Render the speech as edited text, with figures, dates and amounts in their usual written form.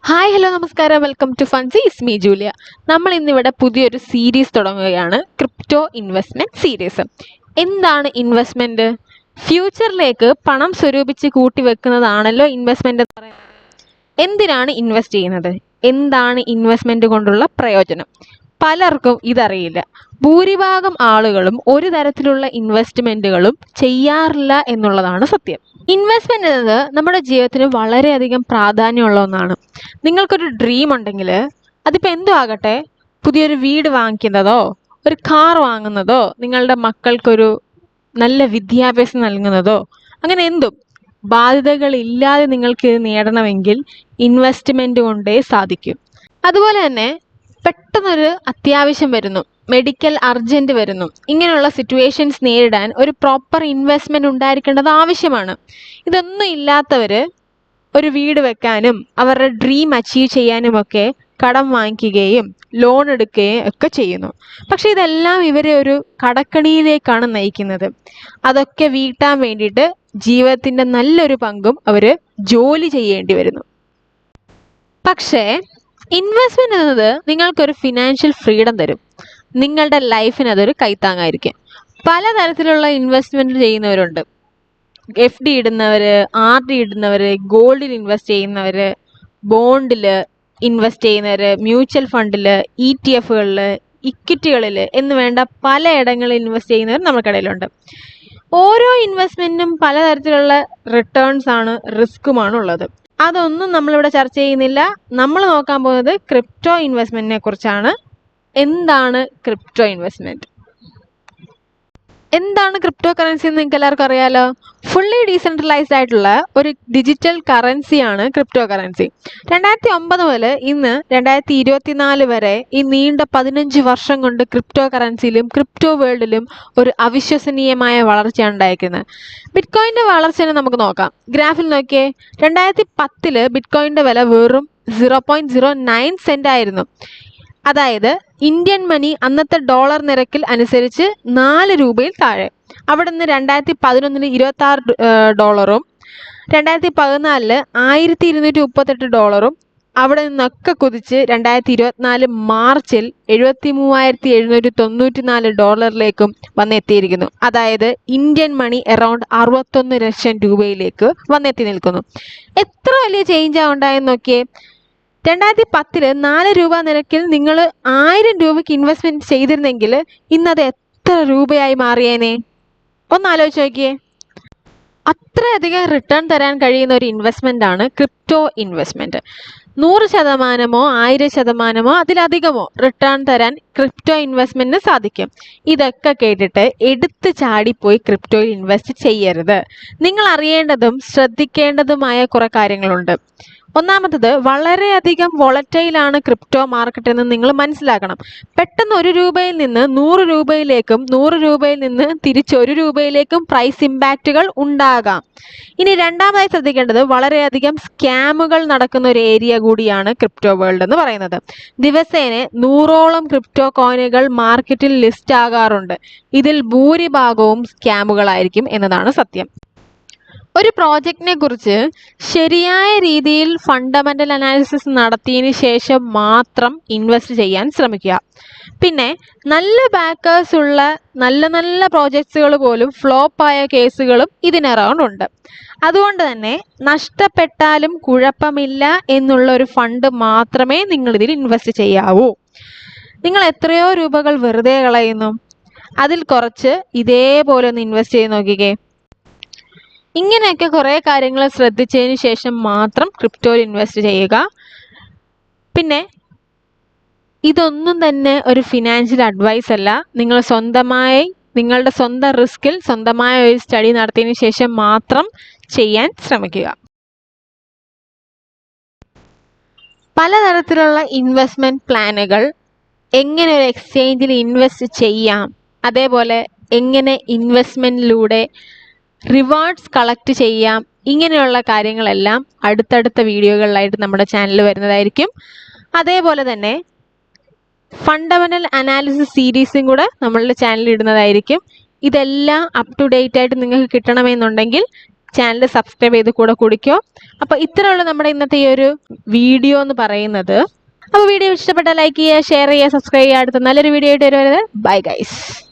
Hi hello നമസ്കാരം welcome to Funsy is me Julia. നമ്മൾ ഇന്നിവിടെ പുതിയൊരു സീരീസ് തുടങ്ങുകയാണ്, ക്രിപ്റ്റോ ഇൻവെസ്റ്റ്മെന്റ് സീരീസ്. എന്താണ് ഇൻവെസ്റ്റ്മെന്റ്? ഫ്യൂച്ചറിലേക്ക് പണം സ്വരൂപിച്ച് കൂട്ടി വെക്കുന്നതാണല്ലോ ഇൻവെസ്റ്റ്മെന്റ് എന്ന് പറയുന്നത്. എന്തിനാണ് ഇൻവെസ്റ്റ് ചെയ്യുന്നത്? എന്താണ് ഇൻവെസ്റ്റ്മെന്റ് കൊണ്ടുള്ള പ്രയോജനം? പലർക്കും ഇതറിയില്ല. ഭൂരിഭാഗം ആളുകളും ഒരു തരത്തിലുള്ള ഇൻവെസ്റ്റ്മെന്റുകളും ചെയ്യാറില്ല എന്നുള്ളതാണ് സത്യം. ഇൻവെസ്റ്റ്മെന്റ് എന്നത് നമ്മുടെ ജീവിതത്തിന് വളരെയധികം പ്രാധാന്യമുള്ള ഒന്നാണ്. നിങ്ങൾക്കൊരു ഡ്രീം ഉണ്ടെങ്കിൽ അതിപ്പോൾ എന്തോ ആകട്ടെ, പുതിയൊരു വീട് വാങ്ങിക്കുന്നതോ ഒരു കാർ വാങ്ങുന്നതോ നിങ്ങളുടെ മക്കൾക്കൊരു നല്ല വിദ്യാഭ്യാസം നൽകുന്നതോ അങ്ങനെ എന്തും ബാധ്യതകളില്ലാതെ നിങ്ങൾക്ക് ഇത് നേടണമെങ്കിൽ ഇൻവെസ്റ്റ്മെന്റ് കൊണ്ടേ സാധിക്കും. അതുപോലെ തന്നെ പെട്ടെന്നൊരു അത്യാവശ്യം വരുന്നു, മെഡിക്കൽ അർജന്റ് വരുന്നു, ഇങ്ങനെയുള്ള സിറ്റുവേഷൻസ് നേരിടാൻ ഒരു പ്രോപ്പർ ഇൻവെസ്റ്റ്മെന്റ് ഉണ്ടായിരിക്കേണ്ടത് ആവശ്യമാണ്. ഇതൊന്നും ഇല്ലാത്തവര് ഒരു വീട് വെക്കാനും അവരുടെ ഡ്രീം അച്ചീവ് ചെയ്യാനുമൊക്കെ കടം വാങ്ങിക്കുകയും ലോൺ എടുക്കുകയും ഒക്കെ ചെയ്യുന്നു. പക്ഷെ ഇതെല്ലാം ഇവരെ ഒരു കടക്കണിയിലേക്കാണ് നയിക്കുന്നത്. അതൊക്കെ വീട്ടാൻ വേണ്ടിയിട്ട് ജീവിതത്തിന്റെ നല്ലൊരു പങ്കും അവര് ജോലി ചെയ്യേണ്ടി വരുന്നു. പക്ഷേ ഇൻവെസ്റ്റ്മെന്റ് എന്നത് നിങ്ങൾക്കൊരു ഫിനാൻഷ്യൽ ഫ്രീഡം തരും. നിങ്ങളുടെ ലൈഫിന് അതൊരു കൈത്താങ്ങായിരിക്കും. പലതരത്തിലുള്ള ഇൻവെസ്റ്റ്മെന്റ് ചെയ്യുന്നവരുണ്ട്. FD ഇടുന്നവര്, RD ഇടുന്നവര്, ഗോൾഡിൽ ഇൻവെസ്റ്റ് ചെയ്യുന്നവര്, ബോണ്ടില് ഇൻവെസ്റ്റ് ചെയ്യുന്നവര്, മ്യൂച്വൽ ഫണ്ടില്, ETF-കളില്, ഇക്വിറ്റികളില് എന്ന് വേണ്ട പലയിടങ്ങളിൽ ഇൻവെസ്റ്റ് ചെയ്യുന്നവർ നമുക്കിടയിലുണ്ട്. ഓരോ ഇൻവെസ്റ്റ്മെന്റിനും പലതരത്തിലുള്ള റിട്ടേൺസ് ആണ്, റിസ്ക്കുമാണ് ഉള്ളത്. അതൊന്നും നമ്മളിവിടെ ചർച്ച ചെയ്യുന്നില്ല. നമ്മൾ നോക്കാൻ പോകുന്നത് ക്രിപ്റ്റോ ഇൻവെസ്റ്റ്മെന്റിനെ കുറിച്ചാണ്. എന്താണ് ക്രിപ്റ്റോ ഇൻവെസ്റ്റ്മെന്റ്? എന്താണ് ക്രിപ്റ്റോ കറൻസി എന്ന് നിങ്ങൾക്ക് എല്ലാവർക്കും അറിയാലോ. ഫുള്ളി ഡീസെൻട്രലൈസ്ഡ് ആയിട്ടുള്ള ഒരു ഡിജിറ്റൽ കറൻസിയാണ് ക്രിപ്റ്റോ കറൻസി. 2009 മുതൽ ഇന്ന് 2024 വരെ ഈ നീണ്ട 15 വർഷം കൊണ്ട് ക്രിപ്റ്റോ കറൻസിയിലും ക്രിപ്റ്റോ വേൾഡിലും ഒരു അവിശ്വസനീയമായ വളർച്ചയാണ് ഉണ്ടായിരിക്കുന്നത്. ബിറ്റ്കോയിന്റെ വളർച്ചയെ നമുക്ക് നോക്കാം. ഗ്രാഫിൽ നോക്കിയേ, 2010 ബിറ്റ്കോയിന്റെ വില വെറും 0.09 സെന്റ് ആയിരുന്നു. അതായത് ഇന്ത്യൻ മണി അന്നത്തെ ഡോളർ നിരക്കിൽ അനുസരിച്ച് 4 രൂപയിൽ താഴെ. അവിടെ നിന്ന് 2011 $26 2014 $1238 അവിടെ നിന്നൊക്കെ കുതിച്ച് 2024 മാർച്ചിൽ $73,794 വന്നെത്തിയിരിക്കുന്നു. അതായത് ഇന്ത്യൻ മണി അറൗണ്ട് 61 ലക്ഷം രൂപയിലേക്ക് വന്നെത്തി നിൽക്കുന്നു. എത്ര വലിയ ചേഞ്ചാ ഉണ്ടായെന്ന് നോക്കിയേ. 2010 4 രൂപ നിരക്കിൽ നിങ്ങൾ 1000 രൂപയ്ക്ക് ഇൻവെസ്റ്റ്മെന്റ് ചെയ്തിരുന്നെങ്കിൽ ഇന്നത് എത്ര രൂപയായി മാറിയേനെ? ഒന്ന് ആലോചിച്ച് നോക്കിയേ. അത്രയധികം റിട്ടേൺ തരാൻ കഴിയുന്ന ഒരു ഇൻവെസ്റ്റ്മെന്റ് ആണ് ക്രിപ്റ്റോ ഇൻവെസ്റ്റ്മെന്റ്. 100%, 1000%, അതിലധികമോ റിട്ടേൺ തരാൻ ക്രിപ്റ്റോ ഇൻവെസ്റ്റ്മെന്റിന് സാധിക്കും. ഇതൊക്കെ കേട്ടിട്ട് എടുത്ത് ചാടിപ്പോയി ക്രിപ്റ്റോയിൽ ഇൻവെസ്റ്റ് ചെയ്യരുത്. നിങ്ങൾ അറിയേണ്ടതും ശ്രദ്ധിക്കേണ്ടതുമായ കുറെ കാര്യങ്ങളുണ്ട്. ഒന്നാമത്തത്, വളരെയധികം വോളറ്റൈലാണ് ക്രിപ്റ്റോ മാർക്കറ്റ് എന്ന് നിങ്ങൾ മനസ്സിലാക്കണം. പെട്ടെന്ന് 1 രൂപയിൽ നിന്ന് 100 രൂപയിലേക്കും 100 രൂപയിൽ നിന്ന് തിരിച്ച് 1 രൂപയിലേക്കും പ്രൈസ് ഇമ്പാക്റ്റുകൾ ഉണ്ടാകാം. ഇനി രണ്ടാമതായി ശ്രദ്ധിക്കേണ്ടത്, വളരെയധികം സ്കാമുകൾ നടക്കുന്ന ഒരു ഏരിയ കൂടിയാണ് ക്രിപ്റ്റോ വേൾഡ് എന്ന് പറയുന്നത്. ദിവസേന 100ഓളം ക്രിപ്റ്റോ കോയിനുകൾ മാർക്കറ്റിൽ ലിസ്റ്റ് ആകാറുണ്ട്. ഇതിൽ ഭൂരിഭാഗവും സ്കാമുകളായിരിക്കും എന്നതാണ് സത്യം. ഒരു പ്രോജക്റ്റിനെ കുറിച്ച് ശരിയായ രീതിയിൽ ഫണ്ടമെന്റൽ അനാലിസിസ് നടത്തിയതിന് ശേഷം മാത്രം ഇൻവെസ്റ്റ് ചെയ്യാൻ ശ്രമിക്കുക. പിന്നെ നല്ല ബാക്കേഴ്സ് ഉള്ള നല്ല പ്രോജക്ട്സുകൾ പോലും ഫ്ലോപ്പായ കേസുകളും ഇതിനറൗണ്ട് ഉണ്ട്. അതുകൊണ്ട് തന്നെ നഷ്ടപ്പെട്ടാലും കുഴപ്പമില്ല എന്നുള്ള ഒരു ഫണ്ട് മാത്രമേ നിങ്ങൾ ഇതിൽ ഇൻവെസ്റ്റ് ചെയ്യാവൂ. നിങ്ങൾ എത്രയോ രൂപകൾ വെറുതെ കളയുന്നു. അതിൽ കുറച്ച് ഇതേപോലെ ഒന്ന് ഇൻവെസ്റ്റ് ചെയ്ത് നോക്കിക്കേ. ഇങ്ങനെയൊക്കെ കുറേ കാര്യങ്ങൾ ശ്രദ്ധിച്ചതിന് ശേഷം മാത്രം ക്രിപ്റ്റോയിൽ ഇൻവെസ്റ്റ് ചെയ്യുക. പിന്നെ ഇതൊന്നും തന്നെ ഒരു ഫിനാൻഷ്യൽ അഡ്വൈസ് അല്ല. നിങ്ങൾ സ്വന്തമായി നിങ്ങളുടെ സ്വന്തം റിസ്കിൽ സ്വന്തമായ ഒരു സ്റ്റഡി നടത്തിയതിന് ശേഷം മാത്രം ചെയ്യാൻ ശ്രമിക്കുക. പലതരത്തിലുള്ള ഇൻവെസ്റ്റ്മെന്റ് പ്ലാനുകൾ, എങ്ങനെ ഒരു എക്സ്ചേഞ്ചിൽ ഇൻവെസ്റ്റ് ചെയ്യാം, അതേപോലെ എങ്ങനെ ഇൻവെസ്റ്റ്മെന്റിലൂടെ റിവാർഡ്സ് കളക്ട് ചെയ്യാം, ഇങ്ങനെയുള്ള കാര്യങ്ങളെല്ലാം അടുത്തടുത്ത വീഡിയോകളിലായിട്ട് നമ്മുടെ ചാനലിൽ വരുന്നതായിരിക്കും. അതേപോലെ തന്നെ ഫണ്ടമെന്റൽ അനാലിസിസ് സീരീസും കൂടെ നമ്മളുടെ ചാനലിൽ ഇടുന്നതായിരിക്കും. ഇതെല്ലാം അപ് ടു ഡേറ്റ് ആയിട്ട് നിങ്ങൾക്ക് കിട്ടണമെന്നുണ്ടെങ്കിൽ ചാനൽ സബ്സ്ക്രൈബ് ചെയ്ത് കൂടെ കുടിക്കോ. അപ്പോൾ ഇത്രയുള്ള നമ്മുടെ ഇന്നത്തെ ഈ ഒരു വീഡിയോ എന്ന് പറയുന്നത്. അപ്പോൾ വീഡിയോ ഇഷ്ടപ്പെട്ടാൽ ലൈക്ക് ചെയ്യുക, ഷെയർ ചെയ്യുക, സബ്സ്ക്രൈബ് ചെയ്യുക. അടുത്ത നല്ലൊരു വീഡിയോ ആയിട്ട് വരുന്നത്. Bye guys.